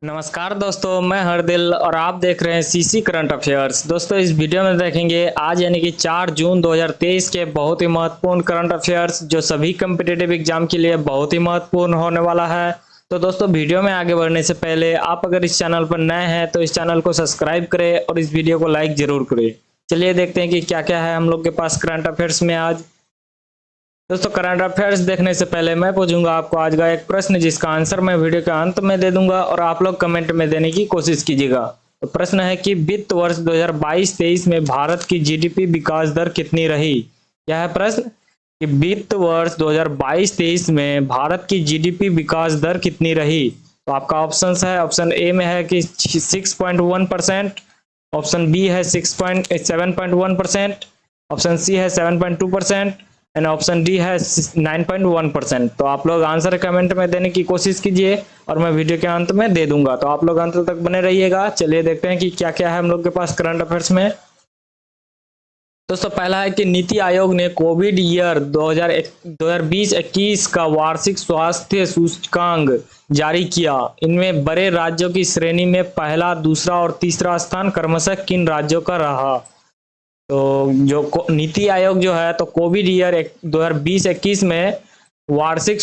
नमस्कार दोस्तों, मैं हरदिल और आप देख रहे हैं सीसी करंट अफेयर्स। दोस्तों, इस वीडियो में देखेंगे आज यानी कि 4 जून 2023 के बहुत ही महत्वपूर्ण करंट अफेयर्स जो सभी कम्पिटिटिव एग्जाम के लिए बहुत ही महत्वपूर्ण होने वाला है। तो दोस्तों, वीडियो में आगे बढ़ने से पहले आप अगर इस चैनल पर नए हैं तो इस चैनल को सब्सक्राइब करें और इस वीडियो को लाइक जरूर करें। चलिए देखते हैं कि क्या क्या है हम लोग के पास करंट अफेयर्स में आज। दोस्तों, करंट अफेयर्स देखने से पहले मैं पूछूंगा आपको आज का एक प्रश्न जिसका आंसर मैं वीडियो के अंत में दे दूंगा और आप लोग कमेंट में देने की कोशिश कीजिएगा। तो प्रश्न है कि वित्त वर्ष 2022-23 में भारत की जीडीपी विकास दर कितनी रही। क्या है प्रश्न कि वित्त वर्ष 2022-23 में भारत की जीडीपी विकास दर कितनी रही। तो आपका ऑप्शन है, ऑप्शन ए में है कि 6.1%, ऑप्शन बी है 7.1%, ऑप्शन सी है 7.2% एंड ऑप्शन डी है 9.1%। तो आप लोग आंसर कमेंट में देने की कोशिश कीजिए और मैं वीडियो के अंत में दे दूंगा, तो आप लोग अंत तक बने रहिएगा। चलिए देखते हैं कि क्या क्या है हम लोग के पास करंट अफेयर्स में। दोस्तों, पहला है कि नीति आयोग ने कोविड ईयर 2020-21 का वार्षिक स्वास्थ्य सूचकांक जारी किया। इनमें बड़े राज्यों की श्रेणी में पहला, दूसरा और तीसरा स्थान क्रमशः किन राज्यों का रहा। तो जो नीति आयोग जो है तो कोविड ईयर 2020-21 में वार्षिक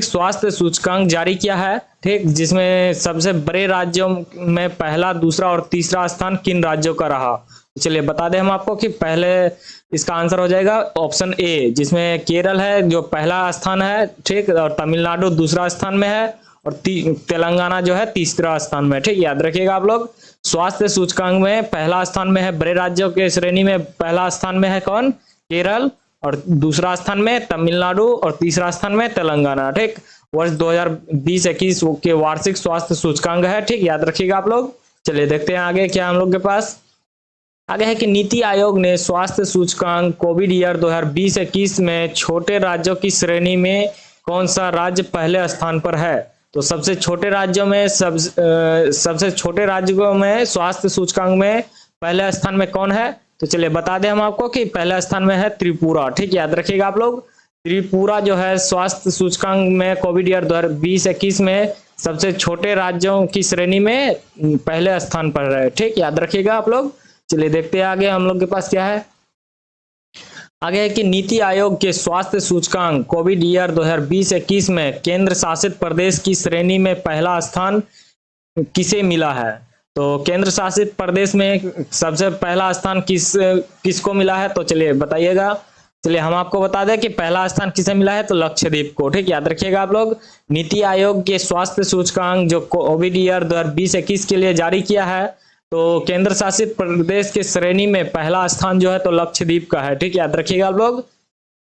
स्वास्थ्य सूचकांक जारी किया है, ठीक, जिसमें सबसे बड़े राज्यों में पहला, दूसरा और तीसरा स्थान किन राज्यों का रहा। चलिए बता दें हम आपको कि पहले इसका आंसर हो जाएगा ऑप्शन ए, जिसमें केरल है जो पहला स्थान है, ठीक, और तमिलनाडु दूसरा स्थान में है और तेलंगाना जो है तीसरा स्थान में, ठीक, याद रखिएगा आप लोग। स्वास्थ्य सूचकांक में पहला स्थान में है, बड़े राज्यों के श्रेणी में पहला स्थान में है कौन, केरल, और दूसरा स्थान में तमिलनाडु और तीसरा स्थान में तेलंगाना, ठीक। वर्ष 2020-21 के वार्षिक स्वास्थ्य सूचकांक है, ठीक, याद रखिएगा आप लोग। चलिए देखते हैं आगे क्या हम लोग के पास आगे है कि नीति आयोग ने स्वास्थ्य सूचकांक कोविड ईयर 2020-21 में छोटे राज्यों की श्रेणी में कौन सा राज्य पहले स्थान पर है। तो सबसे छोटे राज्यों में सबसे छोटे राज्यों में स्वास्थ्य सूचकांक में पहले स्थान में कौन है। तो चलिए बता दें हम आपको कि पहले स्थान में है त्रिपुरा, ठीक, याद रखिएगा आप लोग। त्रिपुरा जो है स्वास्थ्य सूचकांक में कोविड ईयर 2020-21 में सबसे छोटे राज्यों की श्रेणी में पहले स्थान पर है, ठीक, याद रखिएगा आप लोग। चलिए देखते हैं आगे हम लोग के पास क्या है। आगे है कि नीति आयोग के स्वास्थ्य सूचकांक कोविड ईयर 2020-21 में केंद्र शासित प्रदेश की श्रेणी में पहला स्थान किसे मिला है। तो केंद्र शासित प्रदेश में सबसे पहला स्थान किसको मिला है, तो चलिए बताइएगा। चलिए हम आपको बता दें कि पहला स्थान किसे मिला है, तो लक्षद्वीप को, ठीक, याद रखिएगा आप लोग। नीति आयोग के स्वास्थ्य सूचकांक जो कोविड ईयर 2020-21 के लिए जारी किया है, तो केंद्र शासित प्रदेश के श्रेणी में पहला स्थान जो है तो लक्षद्वीप का है, ठीक, याद रखिएगा आप लोग।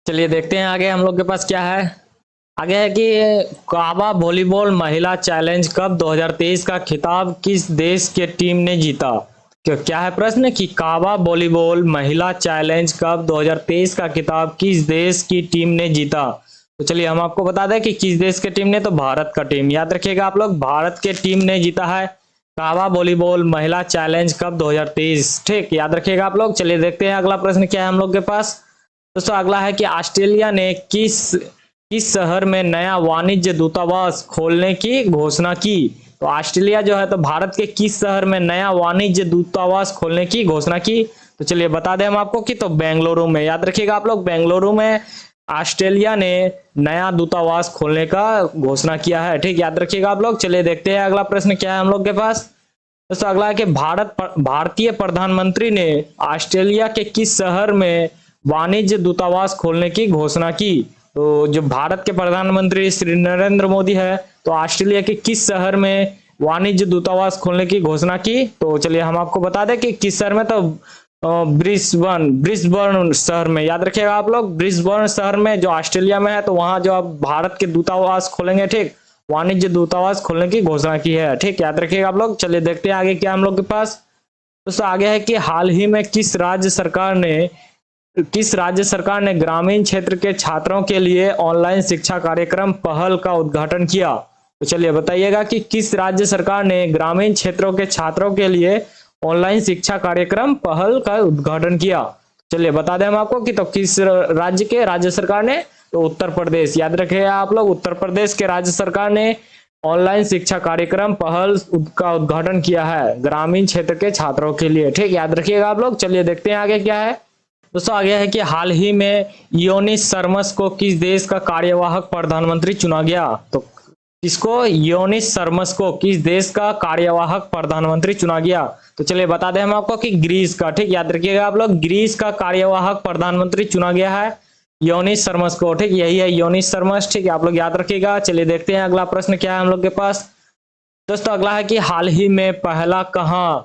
चलिए देखते हैं आगे हम लोग के पास क्या है। आगे है कि काबा वॉलीबॉल महिला चैलेंज कप 2023 का खिताब किस देश के टीम ने जीता। क्या है प्रश्न कि काबा वॉलीबॉल महिला चैलेंज कप 2023 का खिताब किस देश की टीम ने जीता। तो चलिए हम आपको बता दें कि किस देश के टीम ने, तो भारत का टीम, याद रखिएगा आप लोग, भारत के टीम ने जीता है काबा वॉलीबॉल महिला चैलेंज कप 2023, ठीक, याद रखिएगा आप लोग। चलिए देखते हैं अगला प्रश्न क्या है हम लोग के पास। दोस्तों, अगला है कि ऑस्ट्रेलिया ने किस शहर में नया वाणिज्य दूतावास खोलने की घोषणा की। तो ऑस्ट्रेलिया जो है तो भारत के किस शहर में नया वाणिज्य दूतावास खोलने की घोषणा की। तो चलिए बता दें हम आपको कि तो बेंगलुरु में, याद रखिएगा आप लोग, बेंगलुरु में ऑस्ट्रेलिया ने नया दूतावास खोलने का घोषणा किया है, ठीक, याद रखिएगा आप लोग। चलिए देखते हैं अगला प्रश्न क्या है हम लोग के पास। दोस्तों, अगला है कि भारतीय प्रधानमंत्री ने ऑस्ट्रेलिया के किस शहर में वाणिज्य दूतावास खोलने की घोषणा की। तो जो भारत के प्रधानमंत्री श्री नरेंद्र मोदी है तो ऑस्ट्रेलिया के किस शहर में वाणिज्य दूतावास खोलने की घोषणा की। तो चलिए हम आपको बता दें कि किस शहर में, तो ब्रिस्बर्न शहर में, याद रखिएगा आप लोग, ब्रिस्बर्न शहर में जो ऑस्ट्रेलिया में है, तो वहां जो अब भारत के दूतावास खोलेंगे, ठीक, वाणिज्य दूतावास खोलने की घोषणा की है, ठीक, याद रखिएगा आप लोग। चलिए देखते हैं आगे क्या हम लोग के पास। दोस्तों, आगे है कि हाल ही में किस राज्य सरकार ने ग्रामीण क्षेत्र के छात्रों के लिए ऑनलाइन शिक्षा कार्यक्रम पहल का उद्घाटन किया। तो चलिए बताइएगा कि किस राज्य सरकार ने ग्रामीण क्षेत्रों के छात्रों के लिए ऑनलाइन शिक्षा कार्यक्रम पहल का उद्घाटन किया। चलिए बता दें हम आपको कि तो किस राज्य सरकार ने, तो उत्तर प्रदेश, याद रखिएगा आप लोग, उत्तर प्रदेश के राज्य सरकार ने ऑनलाइन शिक्षा कार्यक्रम पहल का उद्घाटन किया है ग्रामीण क्षेत्र के छात्रों के लिए। ठीक, याद रखिएगा आप लोग। चलिए देखते हैं आगे क्या है। दोस्तों आगे है कि हाल ही में योनिस शर्मस को किस देश का कार्यवाहक प्रधानमंत्री चुना गया। तो किसको, योनिस शर्मस को किस देश का कार्यवाहक प्रधानमंत्री चुना गया। तो चलिए बता दें हम आपको कि ग्रीस का। ठीक, याद रखिएगा आप लोग, ग्रीस का कार्यवाहक प्रधानमंत्री चुना गया है योनिस शर्मस को। ठीक, यही है योनिस शर्मस। ठीक है, आप लोग याद रखिएगा। चलिए देखते हैं अगला प्रश्न क्या है हम लोग के पास। दोस्तों अगला है कि हाल ही में पहला कहां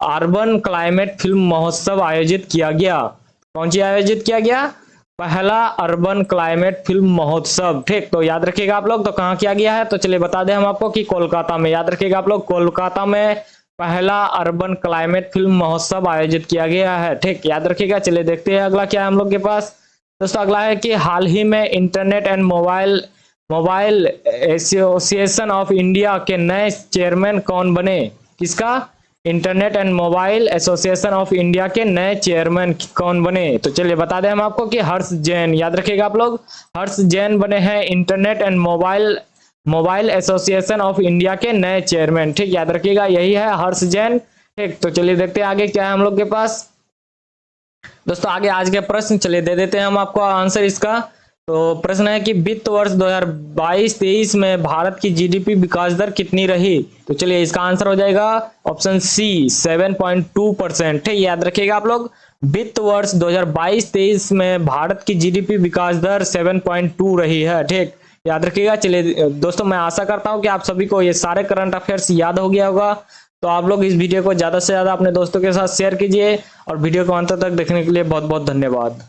अर्बन क्लाइमेट फिल्म महोत्सव आयोजित किया गया। कौन सी आयोजित किया गया, पहला अर्बन क्लाइमेट फिल्म महोत्सव। ठीक, तो याद रखिएगा आप लोग, तो कहां किया गया है। तो चलिए बता दें हम आपको कि कोलकाता में। याद रखिएगा आप लोग, कोलकाता में पहला अर्बन क्लाइमेट फिल्म महोत्सव आयोजित किया गया है। ठीक, याद रखिएगा। चलिए देखते हैं अगला क्या है हम लोग के पास। दोस्तों अगला है कि हाल ही में internet and mobile association of India के नए चेयरमैन कौन बने। किसका, internet and mobile association of India के नए चेयरमैन कौन बने। तो चलिए बता दें हम आपको कि हर्ष जैन। याद रखिएगा आप लोग, हर्ष जैन बने हैं internet and mobile association of India के नए चेयरमैन। ठीक, याद रखिएगा, यही है हर्ष जैन। ठीक, तो चलिए देखते हैं आगे क्या है हम लोग के पास। दोस्तों आगे आज के प्रश्न चलिए दे देते हैं हम आपको आंसर इसका। तो प्रश्न है कि वित्त वर्ष 2022-23 में भारत की जीडीपी विकास दर कितनी रही। तो चलिए इसका आंसर हो जाएगा ऑप्शन सी 7.2%। ठीक, याद रखिएगा आप लोग, वित्त वर्ष 2022-23 में भारत की जीडीपी विकास दर 7.2 रही है। ठीक, याद रखिएगा। चलिए दोस्तों मैं आशा करता हूं कि आप सभी को ये सारे करंट अफेयर्स याद हो गया होगा। तो आप लोग इस वीडियो को ज्यादा से ज्यादा अपने दोस्तों के साथ शेयर कीजिए और वीडियो को अंत तक देखने के लिए बहुत बहुत धन्यवाद।